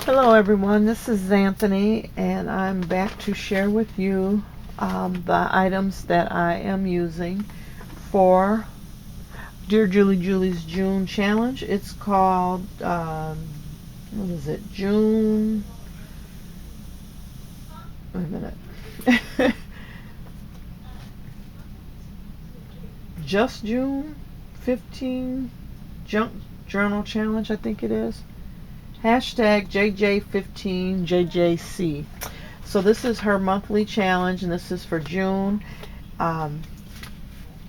Hello everyone, this is Anthony and I'm back to share with you the items that I am using for Dear Julie Julie's June challenge. It's called, what is it, June, wait a minute, just June 15 Junk Journal Challenge, I think it is. Hashtag JJ15JJC. So this is her monthly challenge and this is for June.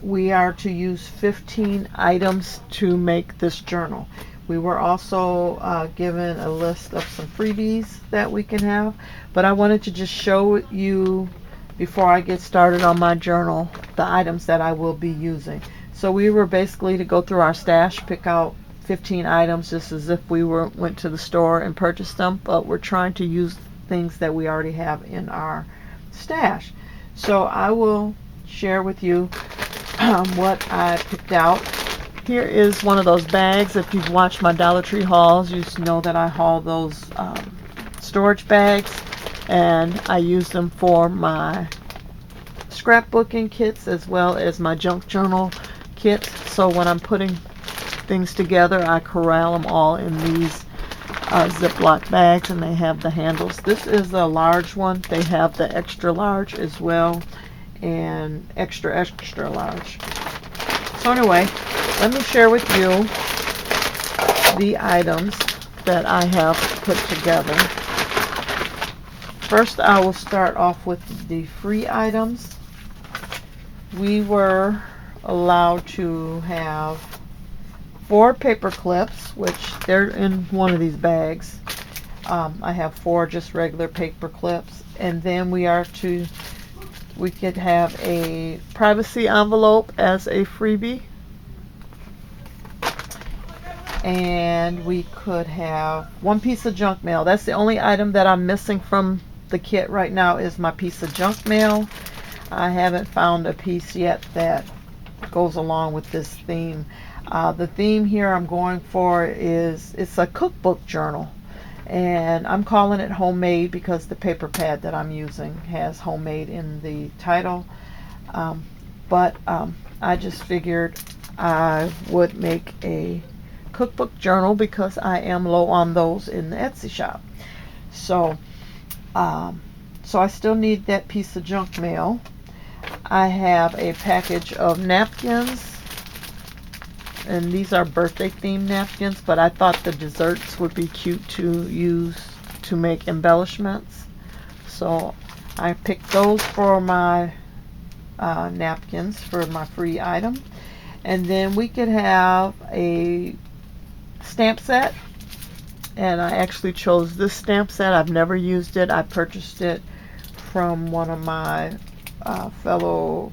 We are to use 15 items to make this journal. We were also given a list of some freebies that we can have, but I wanted to just show you before I get started on my journal the items that I will be using. So we were basically to go through our stash, pick out 15 items just as if we went to the store and purchased them, but we're trying to use things that we already have in our stash. So I will share with you what I picked out. Here is one of those bags. If you've watched my Dollar Tree hauls, you know that I haul those storage bags, and I use them for my scrapbooking kits as well as my junk journal kits. So when I'm putting things together, I corral them all in these Ziploc bags, and they have the handles. This is a large one. They have the extra large as well, and extra large. So anyway, let me share with you the items that I have put together. First, I will start off with the free items. We were allowed to have 4 paper clips, which they're in one of these bags. I have 4 just regular paper clips, and then we could have a privacy envelope as a freebie, and we could have 1 piece of junk mail. That's the only item that I'm missing from the kit right now, is my piece of junk mail. I haven't found a piece yet that goes along with this theme. The theme here I'm going for it's a cookbook journal, and I'm calling it homemade because the paper pad that I'm using has homemade in the title. But I just figured I would make a cookbook journal because I am low on those in the Etsy shop. So I still need that piece of junk mail. I have a package of napkins, and these are birthday themed napkins, but I thought the desserts would be cute to use to make embellishments. So I picked those for my napkins for my free item. And then we could have a stamp set, and I actually chose this stamp set. I've never used it. I purchased it from one of my fellow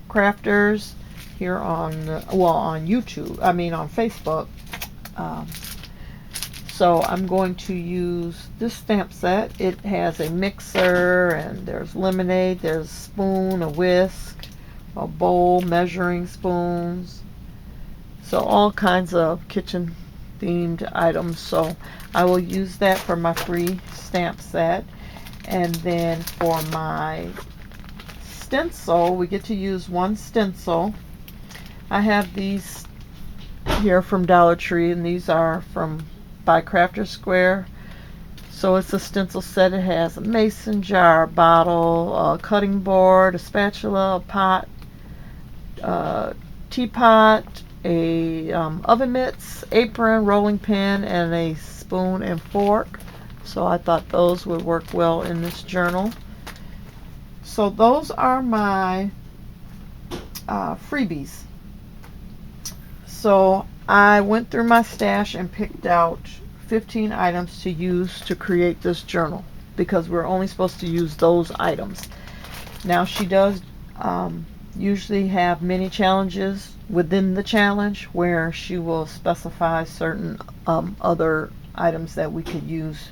crafters here on YouTube, on Facebook. So I'm going to use this stamp set. It has a mixer, and there's lemonade, there's a spoon, a whisk, a bowl, measuring spoons, so all kinds of kitchen themed items. So I will use that for my free stamp set. And then for my stencil, we get to use 1 stencil. I have these here from Dollar Tree, and these are from by Crafter Square. So it's a stencil set. It has a mason jar, a bottle, a cutting board, a spatula, a pot, teapot, a oven mitts, apron, rolling pin, and a spoon and fork. So I thought those would work well in this journal. So those are my freebies. So I went through my stash and picked out 15 items to use to create this journal, because we're only supposed to use those items. Now she does usually have mini challenges within the challenge where she will specify certain other items that we could use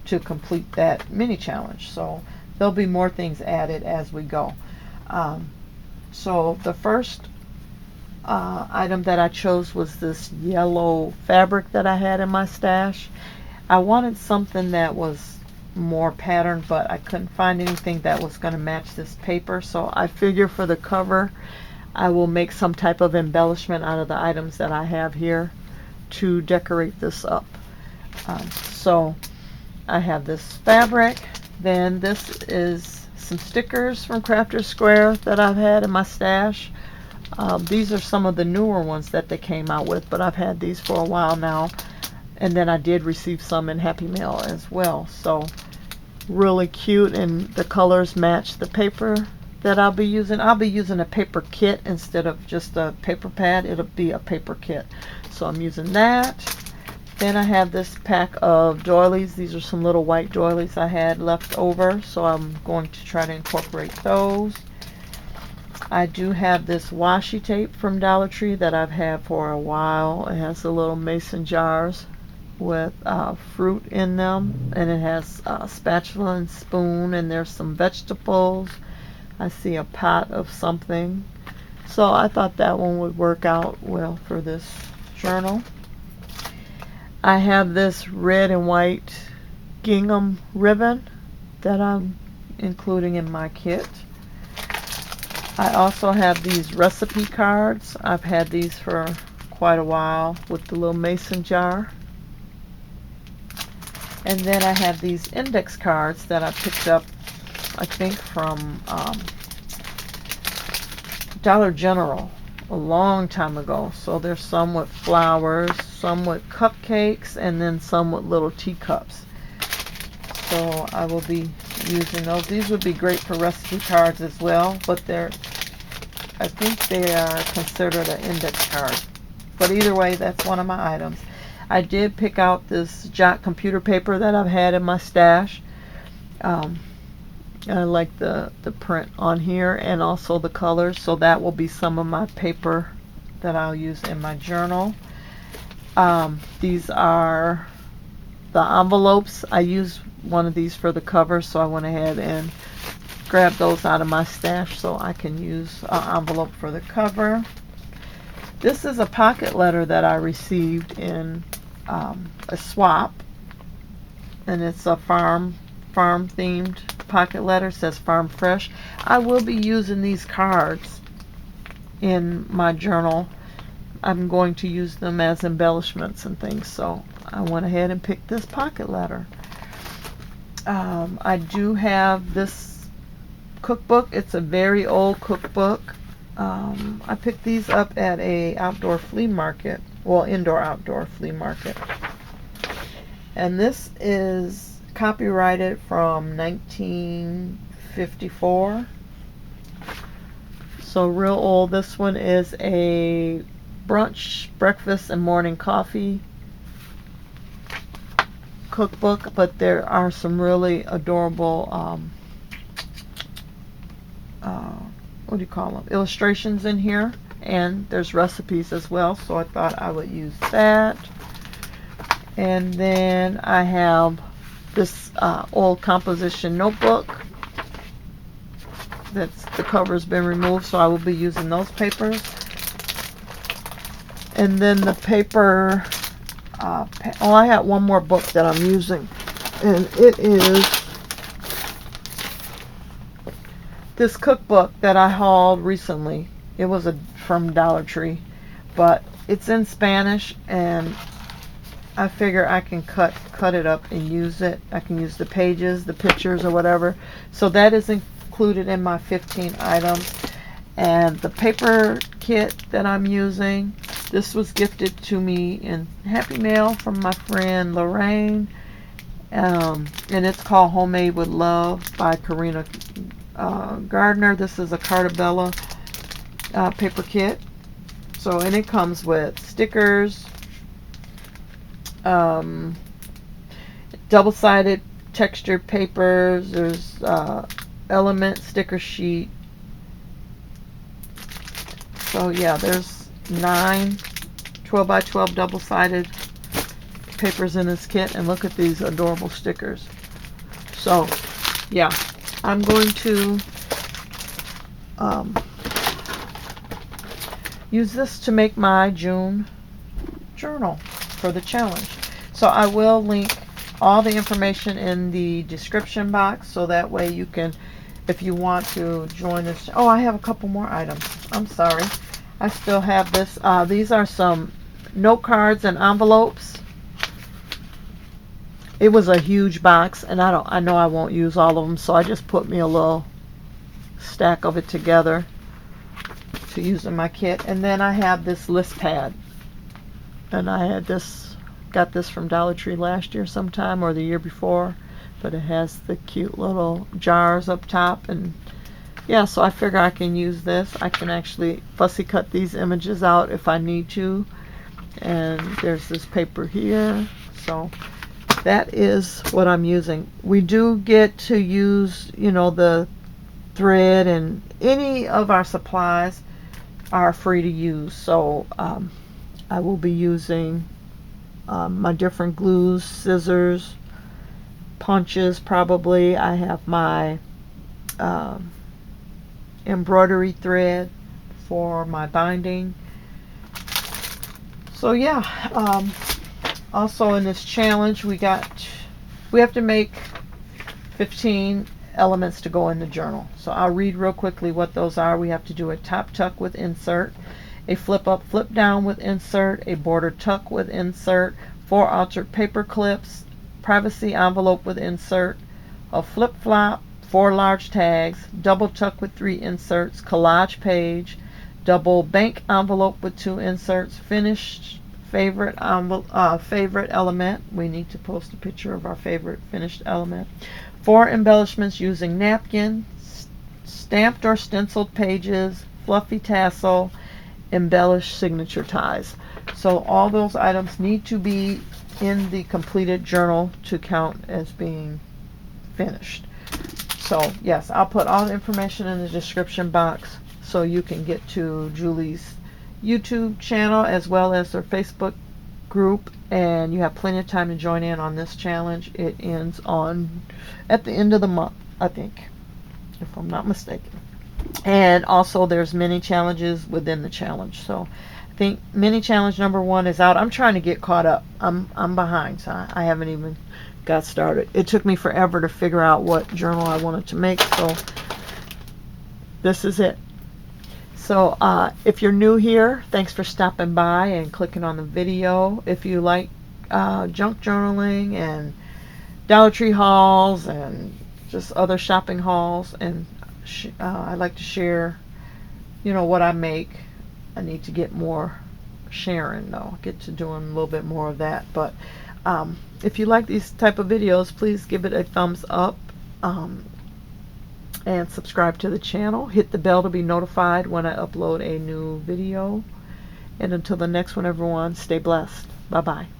to complete that mini challenge. So there'll be more things added as we go. So the first item that I chose was this yellow fabric that I had in my stash. I wanted something that was more patterned, but I couldn't find anything that was going to match this paper. So I figure for the cover, I will make some type of embellishment out of the items that I have here to decorate this up. So I have this fabric. Then this is some stickers from Crafter's Square that I've had in my stash. These are some of the newer ones that they came out with, but I've had these for a while now. And then I did receive some in Happy Mail as well. So really cute, and the colors match the paper that I'll be using. I'll be using a paper kit instead of just a paper pad. It'll be a paper kit. So I'm using that. Then I have this pack of doilies. These are some little white doilies I had left over, so I'm going to try to incorporate those. I do have this washi tape from Dollar Tree that I've had for a while. It has the little mason jars with fruit in them, and it has a spatula and spoon, and there's some vegetables. I see a pot of something, so I thought that one would work out well for this journal. I have this red and white gingham ribbon that I'm including in my kit. I also have these recipe cards. I've had these for quite a while with the little mason jar. And then I have these index cards that I picked up, I think, from Dollar General a long time ago. So there's some with flowers, some with cupcakes, and then some with little teacups. So I will be using those. These would be great for recipe cards as well, but I think they are considered an index card. But either way, that's one of my items. I did pick out this Jot computer paper that I've had in my stash. I like the print on here and also the colors, so that will be some of my paper that I'll use in my journal. These are the envelopes. I use one of these for the cover, so I went ahead and grabbed those out of my stash so I can use an envelope for the cover. This is a pocket letter that I received in a swap, and it's a farm themed pocket letter. It says Farm Fresh. I will be using these cards in my journal. I'm going to use them as embellishments and things, so I went ahead and picked this pocket letter. I do have this cookbook. It's a very old cookbook. I picked these up at a outdoor flea market, well, indoor-outdoor flea market. And this is copyrighted from 1954. So real old. This one is a brunch, breakfast, and morning coffee cookbook, but there are some really adorable what do you call them, illustrations in here, and there's recipes as well, so I thought I would use that. And then I have this old composition notebook that's the cover's been removed, so I will be using those papers. And then the paper I have one more book that I'm using, and it is this cookbook that I hauled recently. It was from Dollar Tree, but it's in Spanish, and I figure I can cut it up and use it. I can use the pages, the pictures, or whatever. So that is included in my 15 items. And the paper kit that I'm using, this was gifted to me in Happy Mail from my friend Lorraine, and it's called Homemade with Love by Karina Gardner. This is a Cartabella paper kit. So, and it comes with stickers, double-sided textured papers. There's element sticker sheet. So yeah, there's 9 12 by 12 double-sided papers in this kit, and look at these adorable stickers. So yeah, I'm going to use this to make my June journal for the challenge. So I will link all the information in the description box, so that way you can, if you want to join this. Oh, I have a couple more items. I'm sorry. I still have this. These are some note cards and envelopes. It was a huge box, and I know I won't use all of them, so I just put me a little stack of it together to use in my kit. And then I have this list pad, and I had this, got this from Dollar Tree last year sometime, or the year before, but it has the cute little jars up top. And yeah, so I figure I can use this. I can actually fussy cut these images out if I need to. And there's this paper here, so that is what I'm using. We do get to use, you know, the thread, and any of our supplies are free to use. So I will be using my different glues, scissors, punches probably. I have my embroidery thread for my binding. So yeah, also in this challenge we have to make 15 elements to go in the journal. So I'll read real quickly what those are. We have to do a top tuck with insert, a flip up, flip down with insert, a border tuck with insert, 4 altered paper clips, privacy envelope with insert, a flip flop, 4 large tags, double tuck with 3 inserts, collage page, double bank envelope with 2 inserts, finished favorite element. We need to post a picture of our favorite finished element. 4 embellishments using napkin, stamped or stenciled pages, fluffy tassel, embellished signature ties. So all those items need to be in the completed journal to count as being finished. So yes, I'll put all the information in the description box so you can get to Julie's YouTube channel as well as their Facebook group, and you have plenty of time to join in on this challenge. It ends at the end of the month, I think, if I'm not mistaken. And also there's mini challenges within the challenge. So I think mini challenge number 1 is out. I'm trying to get caught up. I'm behind, so I haven't even got started. It took me forever to figure out what journal I wanted to make, so this is it. So if you're new here, thanks for stopping by and clicking on the video. If you like junk journaling and Dollar Tree hauls and just other shopping hauls, and I like to share, you know, what I make. I need to get more sharing though, get to doing a little bit more of that. But if you like these type of videos, please give it a thumbs up. And subscribe to the channel. Hit the bell to be notified when I upload a new video. And until the next one, everyone, stay blessed. Bye-bye.